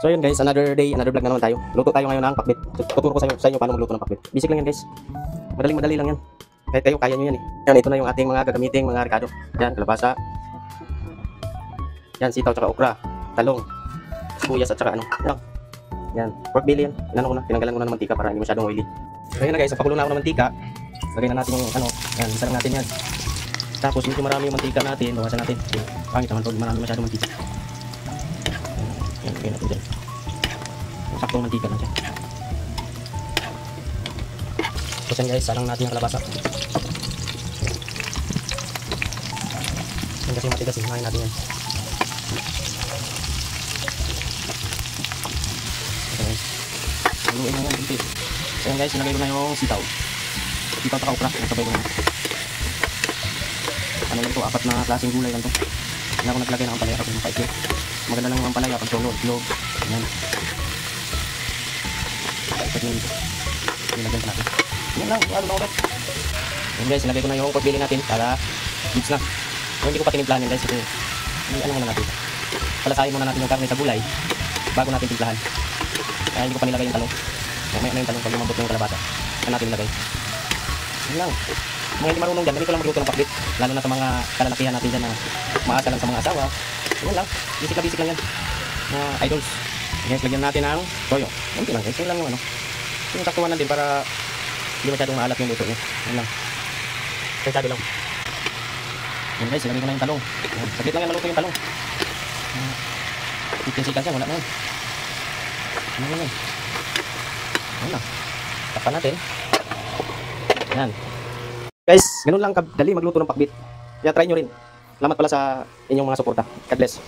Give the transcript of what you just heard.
So yun guys, another day, another vlog na naman tayo. Luto tayo ngayon ng pakbit. Tuturo ko sa inyo paano magluto ng pakbit. Basic lang yan guys. Madali lang yan. Kahit kayo, kaya nyo yan eh. Yan, ito na yung ating mga gagamiting mga rekado. Yan, kalabasa. Yan, sitaw tsaka okra. Talong. Sibuyas at tsaka ano. Yan, pork belly yan. Inano ko na, tinanggalan ko na ng mantika para hindi masyadong oily. So yun na guys, pakulo na ako ng mantika. Lagay na natin yung ano, yan, isa lang natin yan. Tapos medyo marami yung mantika natin, bawasan natin. Pangit naman pag marami masyadong mantika. Yan, lagay natin dyan. Saktong mantika lang dyan. Tapos yan guys, salang natin yung kalabasa. Yan kasi matigas eh, mahin natin yan. Okay. Haluin na yan, binti. So yan guys, nilagay ko na yung sitaw. Sitaw at okra, nasabay ko na. Ano lang ito, 4 na klaseng gulay lang ito. Hindi ako naglagay ng ampalaya kasi mapait yun. Maganda lang yung ampalaya pag tulog, itlog. Yan. Pait yun dito. Nilagyan pa natin. Yan lang, ano lang ulit. Yan guys, nilagay ko na yung pork belly natin para mix na. So, hindi ko pa tinimplahan yan guys. Ito, ano muna natin. Palasahin muna natin yung karne sa gulay bago natin timplahan. Kaya hindi ko pa nilagay yung talong. Mamaya na yung talong pag lumambot yung kalabasa. Saan natin nilagay. Yan lang. Mga hindi marunong dyan, ganito lang magluto ng pakbit. Lalo na sa mga kalalakihan natin dyan na maasa lang sa mga asawa. Yan lang, basic lang yan. Mga idols. Guys, lagyan natin ng toyo. Yan lang guys, yan lang yung ano. Yung saktuan natin para hindi masyadong maalat yung luto niya. Yan lang. Kaya lang. Yan guys, ilagay ko na yung talong. Yan. Saglit lang yan maluto yung talong. 15 seconds yan, wala na yan. Ano yan yan? Yan lang. Takpan natin. Yan. Guys, ganun lang kadali magluto ng pakbit. Kaya try nyo rin. Salamat pala sa inyong mga suporta. God bless.